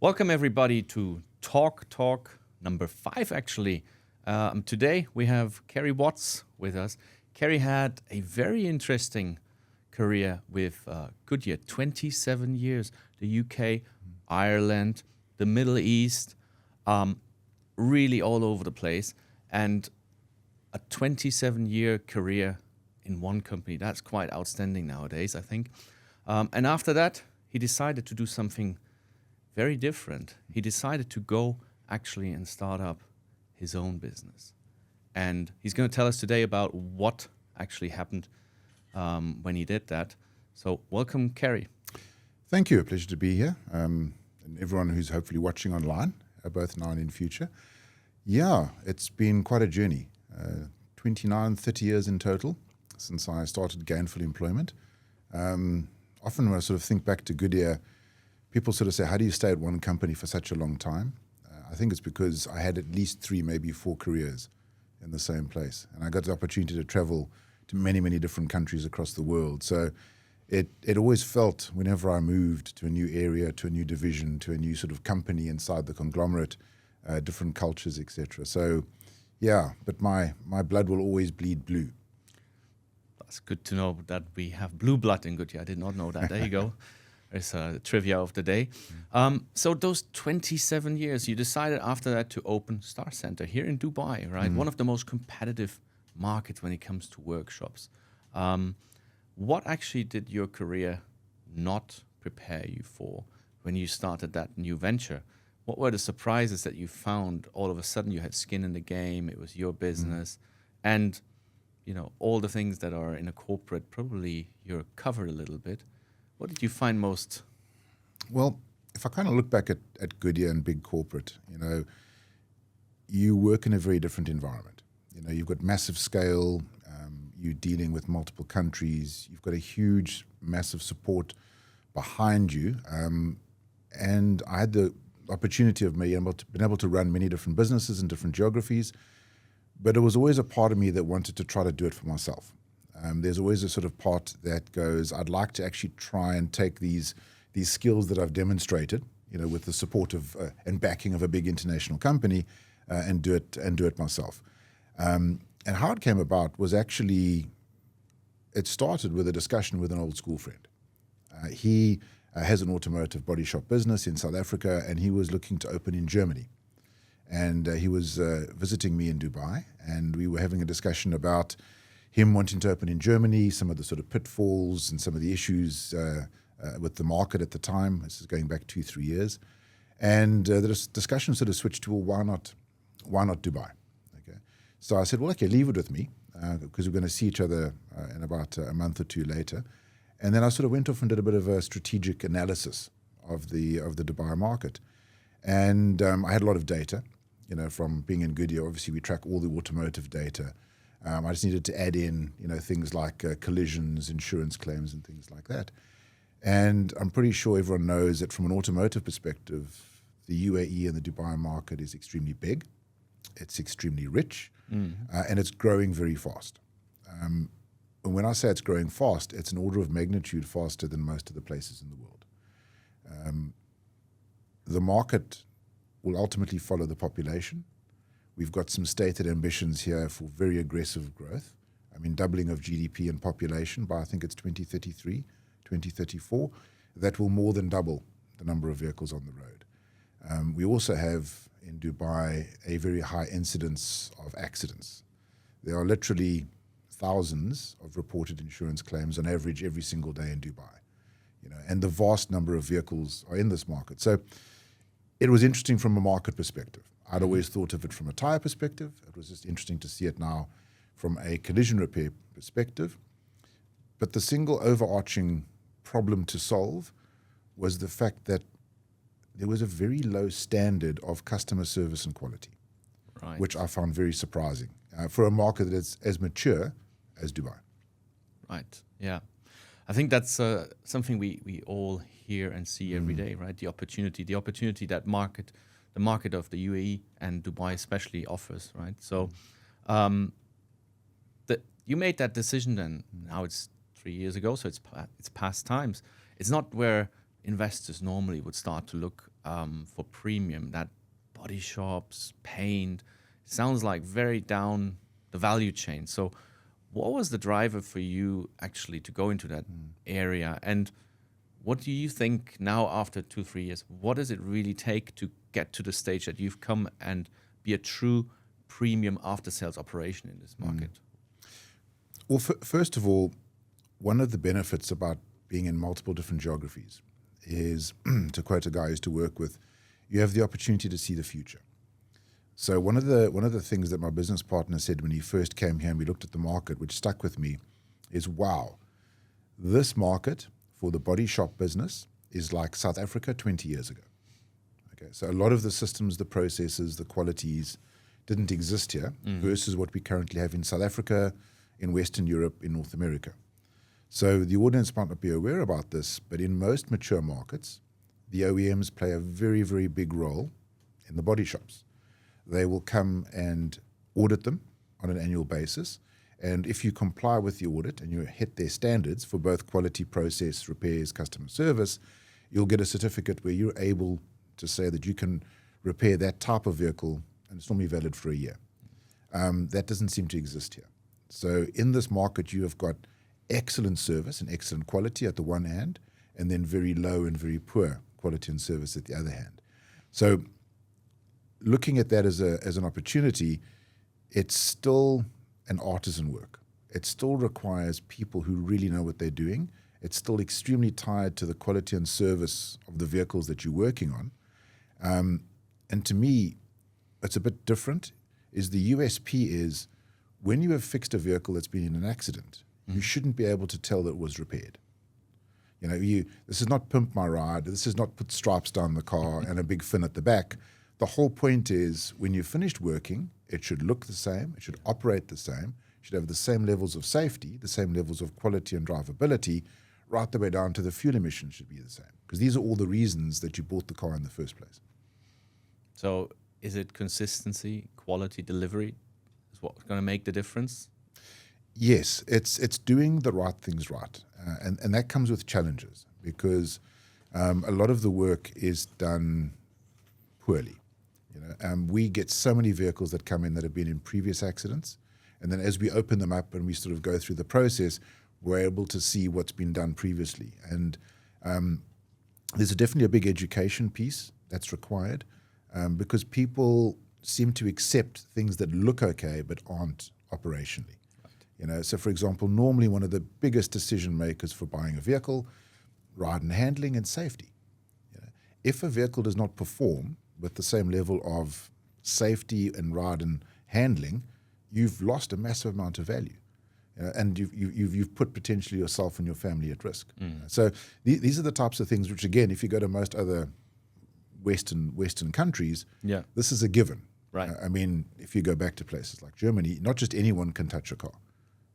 Welcome everybody to Talk number 5 actually. Today we have Kerry Watts with us. Kerry had a very interesting career with Goodyear, 27 years, the UK, Ireland, the Middle East, really all over the place. And a 27-year career in one company, that's quite outstanding nowadays, I think. And after that, he decided to do something very different. He decided to go actually and start up his own business. And he's going to tell us today about what actually happened when he did that. So welcome, Kerry. Thank you. A pleasure to be here. And everyone who's hopefully watching online, both now and in future. Yeah, it's been quite a journey. 29, 30 years in total since I started gainful employment. Often when I sort of think back to Goodyear, people sort of say, how do you stay at one company for such a long time? I think it's because I had at least 3, maybe 4 careers in the same place. And I got the opportunity to travel to many, many different countries across the world. So it always felt, whenever I moved to a new area, to a new division, to a new sort of company inside the conglomerate, different cultures, etc. So yeah, but my blood will always bleed blue. That's good to know that we have blue blood in Goodyear. I did not know that. There you go. There's the trivia of the day. So those 27 years, you decided after that to open Starcentre here in Dubai, right? One of the most competitive markets when it comes to workshops. What actually did your career not prepare you for when you started that new venture? What were the surprises that you found? All of a sudden you had skin in the game, it was your business, and you know, all the things that are in a corporate, probably you're covered a little bit. What did you find most? Well, if I kind of look back at Goodyear and big corporate, you know, you work in a very different environment. You know, you've got massive scale, you're dealing with multiple countries, you've got a huge, massive support behind you. And I had the opportunity of being able to run many different businesses in different geographies, but it was always a part of me that wanted to try to do it for myself. There's always a sort of part that goes, I'd like to actually try and take these skills that I've demonstrated, you know, with the support of and backing of a big international company, and do it myself. And how it came about was actually, it started with a discussion with an old school friend. He has an automotive body shop business in South Africa, and he was looking to open in Germany. And he was visiting me in Dubai, and we were having a discussion about him wanting to open in Germany, some of the sort of pitfalls and some of the issues with the market at the time. This is going back 2-3 years. And the discussion sort of switched to, well, why not Dubai? Okay. So I said, well, okay, leave it with me, because we're going to see each other in about a month or 2 later. And then I sort of went off and did a bit of a strategic analysis of the Dubai market. And I had a lot of data, you know, from being in Goodyear. Obviously, we track all the automotive data. I just needed to add in, you know, things like collisions, insurance claims, and things like that. And I'm pretty sure everyone knows that from an automotive perspective, the UAE and the Dubai market is extremely big. It's extremely rich, and it's growing very fast. And when I say it's growing fast, it's an order of magnitude faster than most of the places in the world. The market will ultimately follow the population. We've got some stated ambitions here for very aggressive growth. I mean, doubling of GDP and population by, I think it's 2033, 2034. That will more than double the number of vehicles on the road. We also have in Dubai a very high incidence of accidents. There are literally thousands of reported insurance claims on average every single day in Dubai. You know, and the vast number of vehicles are in this market. So it was interesting from a market perspective. I'd always thought of it from a tire perspective. It was just interesting to see it now from a collision repair perspective. But the single overarching problem to solve was the fact that there was a very low standard of customer service and quality, Right. which I found very surprising for a market that is as mature as Dubai. Right. Yeah. I think that's something we all hear and see every day, right? The opportunity that the market of the UAE and Dubai especially offers, right? So you made that decision then. Now it's 3 years ago, so it's past times. It's not where investors normally would start to look for premium, that body shops, paint, sounds like very down the value chain. So what was the driver for you actually to go into that area? And what do you think now after 2-3 years, what does it really take to get to the stage that you've come and be a true premium after sales operation in this market? Well, first of all, one of the benefits about being in multiple different geographies is, to quote a guy I used to work with, you have the opportunity to see the future. So one of the things that my business partner said when he first came here and we looked at the market, which stuck with me, is wow, this market for the body shop business is like South Africa 20 years ago. Okay, so a lot of the systems, the processes, the qualities didn't exist here versus what we currently have in South Africa, in Western Europe, in North America. So the audience might not be aware about this, but in most mature markets, the OEMs play a very, very big role in the body shops. They will come and audit them on an annual basis. And if you comply with the audit and you hit their standards for both quality, process, repairs, customer service, you'll get a certificate where you're able to say that you can repair that type of vehicle, and it's normally valid for a year. That doesn't seem to exist here. So in this market, you have got excellent service and excellent quality at the one hand, and then very low and very poor quality and service at the other hand. So looking at that as an opportunity, it's still an artisan work. It still requires people who really know what they're doing. It's still extremely tied to the quality and service of the vehicles that you're working on. And to me, it's a bit different, is the USP is when you have fixed a vehicle that's been in an accident, you shouldn't be able to tell that it was repaired. You know, this is not pimp my ride. This is not put stripes down the car and a big fin at the back. The whole point is when you've finished working, it should look the same. It should operate the same. It should have the same levels of safety, the same levels of quality and drivability, right the way down to the fuel emissions should be the same. Because these are all the reasons that you bought the car in the first place. So is it consistency, quality, delivery is what's going to make the difference? Yes, it's doing the right things right. And that comes with challenges because a lot of the work is done poorly. You know, we get so many vehicles that come in that have been in previous accidents. And then as we open them up and we sort of go through the process, we're able to see what's been done previously. And there's definitely a big education piece that's required because people seem to accept things that look okay but aren't operationally. You know, so for example, normally one of the biggest decision makers for buying a vehicle, ride and handling and safety. You know, if a vehicle does not perform with the same level of safety and ride and handling, you've lost a massive amount of value. And you've put potentially yourself and your family at risk. So these are the types of things which, again, if you go to most other Western countries, this is a given. Right. I mean, if you go back to places like Germany, not just anyone can touch a car.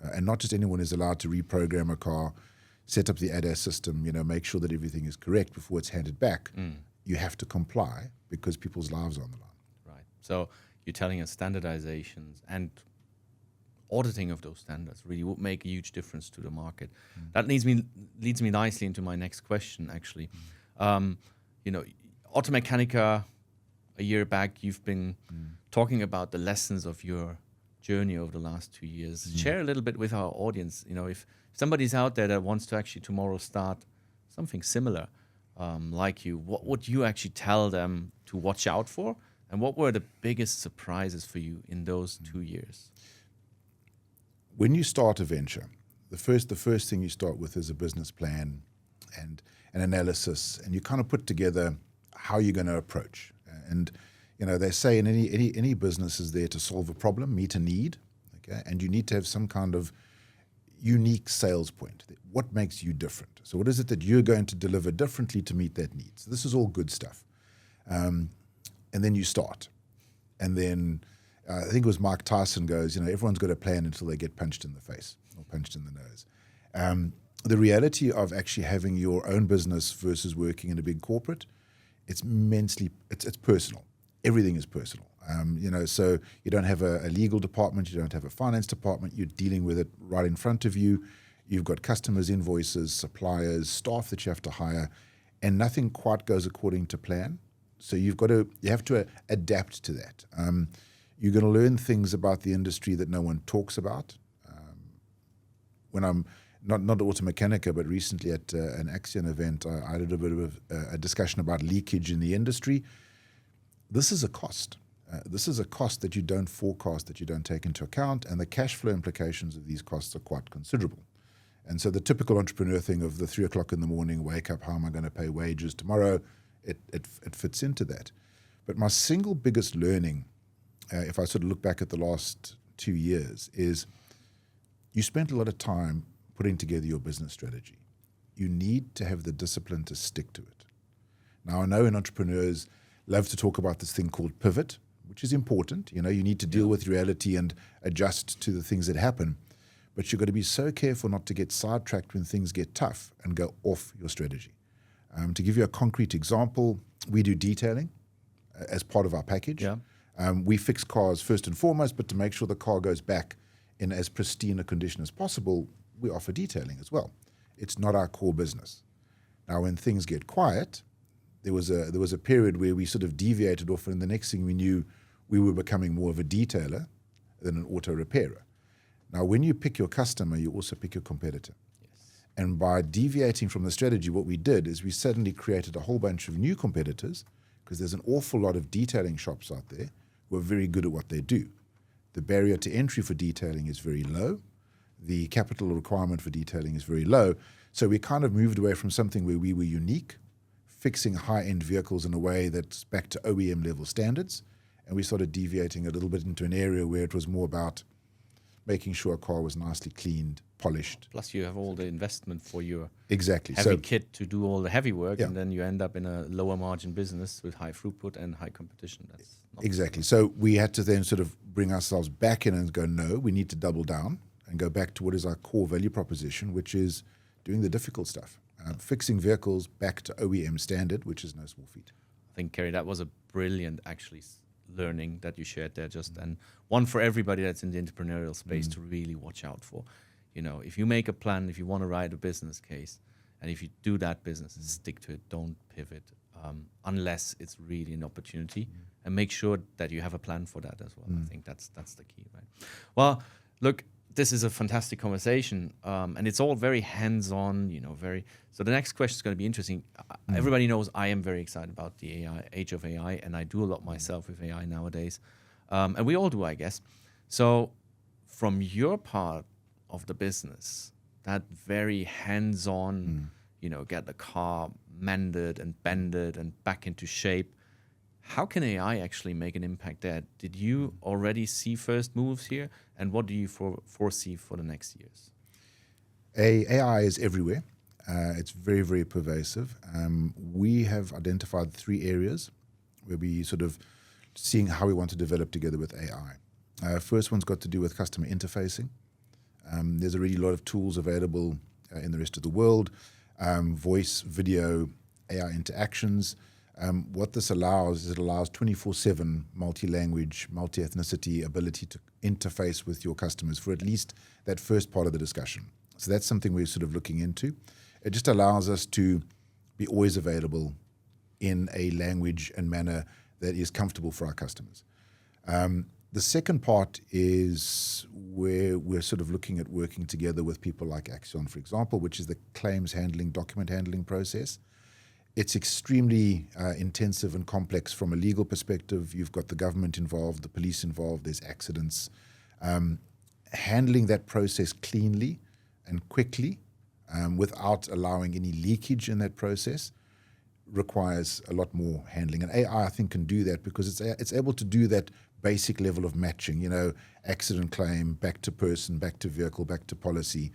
And not just anyone is allowed to reprogram a car, set up the ADAS system, you know, make sure that everything is correct before it's handed back. You have to comply because people's lives are on the line. Right. So you're telling us standardizations and auditing of those standards really would make a huge difference to the market. That leads me nicely into my next question, actually. You know, Automechanica, a year back, you've been talking about the lessons of your journey over the last 2 years. Share a little bit with our audience. You know, if somebody's out there that wants to actually tomorrow start something similar like you, what would you actually tell them to watch out for? And what were the biggest surprises for you in those 2 years? When you start a venture, the first thing you start with is a business plan and an analysis, and you kind of put together how you're going to approach. And you know, they say in any business is there to solve a problem, meet a need, okay? And you need to have some kind of unique sales point. What makes you different? So what is it that you're going to deliver differently to meet that need? So this is all good stuff. And then you start. And then I think it was Mike Tyson goes, you know, everyone's got a plan until they get punched in the face or punched in the nose. The reality of actually having your own business versus working in a big corporate, it's personal. Everything is personal. You know, so you don't have a legal department, you don't have a finance department, you're dealing with it right in front of you. You've got customers, invoices, suppliers, staff that you have to hire, and nothing quite goes according to plan. So you have to adapt to that. You're going to learn things about the industry that no one talks about. When I'm not Automechanica, but recently at an Axion event, I did a bit of a discussion about leakage in the industry. This is a cost. This is a cost that you don't forecast, that you don't take into account, and the cash flow implications of these costs are quite considerable. And so the typical entrepreneur thing of the 3 o'clock in the morning, wake up, how am I going to pay wages tomorrow? It fits into that. But my single biggest learning, if I sort of look back at the last 2 years, is you spent a lot of time putting together your business strategy. You need to have the discipline to stick to it. Now, I know entrepreneurs love to talk about this thing called pivot, which is important. You need to deal with reality and adjust to the things that happen. But you've got to be so careful not to get sidetracked when things get tough and go off your strategy. To give you a concrete example, we do detailing as part of our package. Yeah. We fix cars first and foremost, but to make sure the car goes back in as pristine a condition as possible, we offer detailing as well. It's not our core business. Now, when things get quiet, there was a period where we sort of deviated off, and the next thing we knew, we were becoming more of a detailer than an auto repairer. Now, when you pick your customer, you also pick your competitor. Yes. And by deviating from the strategy, what we did is we suddenly created a whole bunch of new competitors, because there's an awful lot of detailing shops out there who are very good at what they do. The barrier to entry for detailing is very low. The capital requirement for detailing is very low. So we kind of moved away from something where we were unique, fixing high-end vehicles in a way that's back to OEM level standards. And we started deviating a little bit into an area where it was more about making sure a car was nicely cleaned, polished. Plus, you have all the investment for your Exactly. heavy kit to do all the heavy work, Yeah. and then you end up in a lower margin business with high throughput and high competition. That's not Exactly. So we had to then sort of bring ourselves back in and go, no, we need to double down and go back to what is our core value proposition, which is doing the difficult stuff, fixing vehicles back to OEM standard, which is no small feat. I think, Kerry, that was a brilliant learning that you shared there, and one for everybody that's in the entrepreneurial space to really watch out for. If you make a plan, if you want to write a business case, and if you do that business, stick to it, don't pivot, unless it's really an opportunity, and make sure that you have a plan for that as well. I think that's the key, right? Well, look, this is a fantastic conversation, and it's all very hands-on, So the next question is going to be interesting. Everybody knows I am very excited about the age of AI, and I do a lot myself with AI nowadays, and we all do, I guess. So from your part of the business, that very hands-on, get the car mended and bended and back into shape, how can AI actually make an impact there? Did you already see first moves here? And what do you foresee for the next years? AI is everywhere. It's very, very pervasive. We have identified 3 areas where we sort of seeing how we want to develop together with AI. First one's got to do with customer interfacing. There's already a lot of tools available in the rest of the world, voice, video, AI interactions. What this allows is it allows 24/7 multi-language, multi-ethnicity ability to interface with your customers for at least that first part of the discussion. So that's something we're sort of looking into. It just allows us to be always available in a language and manner that is comfortable for our customers. The second part is where we're sort of looking at working together with people like Axion, for example, which is the claims handling, document handling process. It's extremely intensive and complex from a legal perspective. You've got the government involved, the police involved, there's accidents. Handling that process cleanly and quickly without allowing any leakage in that process requires a lot more handling. And AI, I think, can do that because it's able to do that basic level of matching, accident claim, back to person, back to vehicle, back to policy.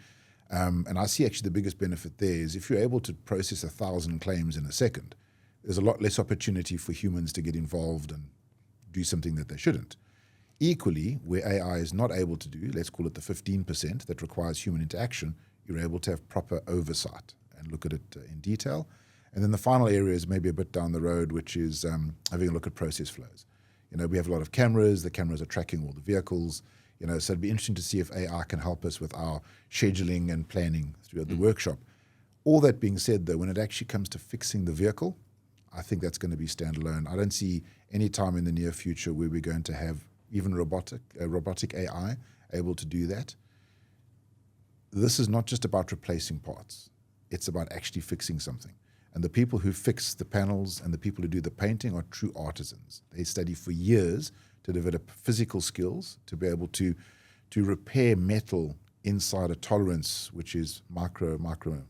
And I see actually the biggest benefit there is if you're able to process 1,000 claims in a second, there's a lot less opportunity for humans to get involved and do something that they shouldn't. Equally, where AI is not able to do, let's call it the 15% that requires human interaction, you're able to have proper oversight and look at it in detail. And then the final area is maybe a bit down the road, which is having a look at process flows. We have a lot of cameras. The cameras are tracking all the vehicles. So it'd be interesting to see if AI can help us with our scheduling and planning throughout the workshop. All that being said, though, when it actually comes to fixing the vehicle, I think that's going to be standalone. I don't see any time in the near future where we're going to have even robotic AI able to do that. This is not just about replacing parts. It's about actually fixing something. And the people who fix the panels and the people who do the painting are true artisans. They study for years to develop physical skills to be able to repair metal inside a tolerance, which is micrometer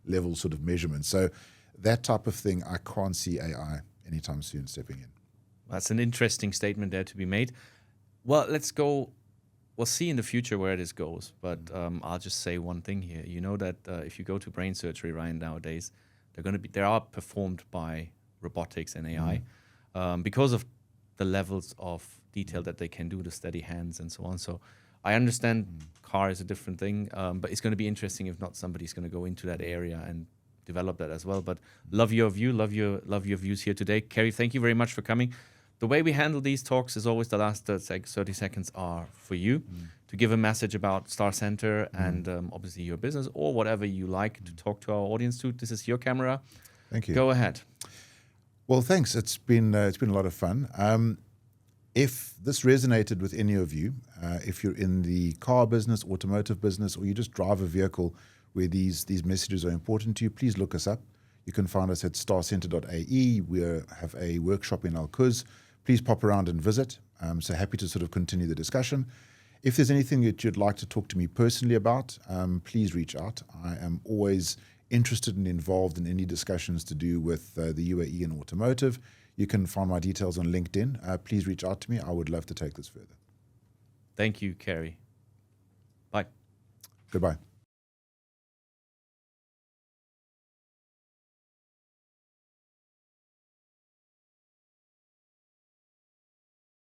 level sort of measurement. So that type of thing, I can't see AI anytime soon stepping in. That's an interesting statement there to be made. Well, let's go. We'll see in the future where this goes. But I'll just say one thing here. You know that if you go to brain surgery right nowadays, they are performed by robotics and AI because of the levels of detail that they can do, the steady hands and so on. So I understand car is a different thing, but it's going to be interesting if not somebody's going to go into that area and develop that as well. But love your view, love your views here today. Kerry, thank you very much for coming. The way we handle these talks is always the last 30 seconds are for you to give a message about Star Centre and obviously your business or whatever you like to talk to our audience to. This is your camera. Thank you. Go ahead. Well, thanks. It's been a lot of fun. If this resonated with any of you, if you're in the car business, automotive business, or you just drive a vehicle where these messages are important to you, please look us up. You can find us at starcentre.ae. We have a workshop in Al Quoz. Please pop around and visit. So happy to sort of continue the discussion. If there's anything that you'd like to talk to me personally about, please reach out. I am always interested and involved in any discussions to do with the UAE and automotive. You can find my details on LinkedIn. Please reach out to me. I would love to take this further. Thank you, Kerry. Bye. Goodbye.